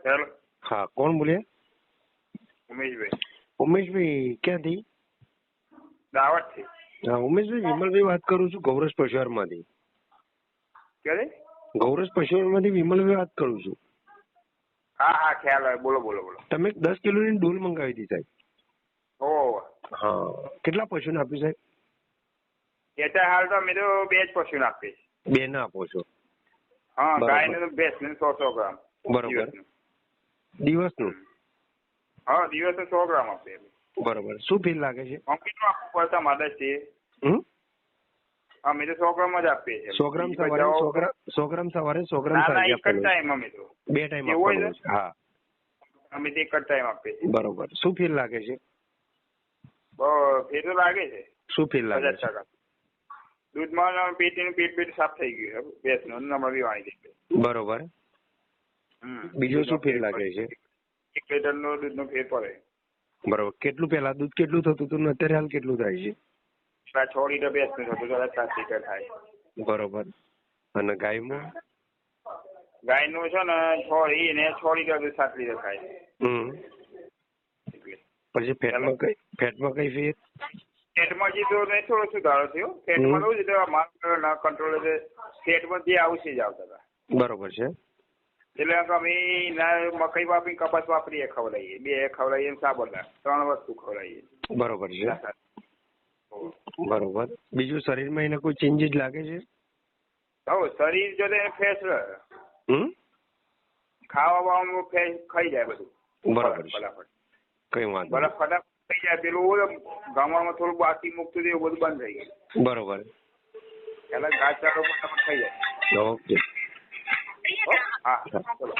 Hello, હા, કોણ બોલ્યા? ઉમેશભાઈ ઉમેશભાઈ ક્યાંથી? દાવતથી. હા, ઉમેશભાઈ વિમલભાઈ વાત કરું છું ગૌરસ પશુહારમાંથી. ક્યારે? ગૌરસ પશુહારમાંથી વિમલભાઈ વાત કરું છું. હા હા, ખ્યાલ આવે. બોલો બોલો બોલો. તમે 10 કિલોની ડોલ મંગાવી હતી સાહેબ. ઓહ, હા, કેટલા પશુને આપ્યું સાહેબ? અત્યારે હાલ તો અમે તો 2 જ પશુને આપીએ છીએ. 2 ને આપો છો? હા, બરાબર. ગાયને તો ભેંસને 100 ગ્રામ બરોબર. દિવસનું? હા, દિવસે 100 ગ્રામ આપીએ. બરોબર. શું ફીલ લાગે છે? કંપનીનું આપવું પડતા માદા છે. અમે તો 100 ગ્રામ જ આપીએ છીએ. 100 ગ્રામ સવારે, 100 ગ્રામ સવારે, 100 ગ્રામ ના સાંજે એક જ આપવાનું? ટાઈમ અમે તો 2 ટાઈમ એવું હોય આપવાનું છે? છે. હા, અમે તો એક જ ટાઈમ આપીએ છીએ. બરોબર. શું ફીલ લાગે છે? ફેર તો લાગે છે. શું ફીલ લાગે છે? 50%. દૂધમાં પેટ સાફ થઈ ગયું ભેંસનું, નમળ બી વાળી દે. બરોબર. બીજું શું ફીલ લાગે છે? 1 લીટરનો દૂધનો ફેર પડે. બરોબર. કેટલું પેલા દૂધ કેટલું થતું હતું ને અત્યારે હાલ કેટલું થાય છે? 6 લીટર ભેંસનું થતું, 7 લીટર થાય. બરોબર. અને ગાયમાં? ગાયનું છે ને 6 લીટર 7 લીટર થાય. પછી ફેટમાં કઈ ફેર? ફેટમાં જે તો નહીં, થોડો સુધારો થયો. ફેટમાં એવું છે માલ ના કંટ્રોલ ફેટમાં જે આવશે જ આવતા હતા. બરોબર છે. એટલે અમે મકઈ વાપરી કપાસ વાપરીએ, ખવડાવીએ 2 ખવડાવીએ, સાબરદાર 3 વસ્તુ ખવડાવીએ. બરોબર છે. બરોબર. બીજું શરીરમાં એને કોઈ ચેન્જીસ લાગે છે? શરીર જો ફ્રેશ રહે. ખાવા બાવામાં ફ્રેશ ખાઈ જાય બધું. બરાબર છે. ફટાફટ કઈ વાંધો બરફ ફટાફટ થઈ જાય. પેલું ગામડામાં થોડું બાકી મૂકતું હતું, એવું બધું બંધ થઈ ગયું. બરોબર. પેલા ઘાસચારો ફટાફટ થઈ જાય. ઓકે. હા, ચલો.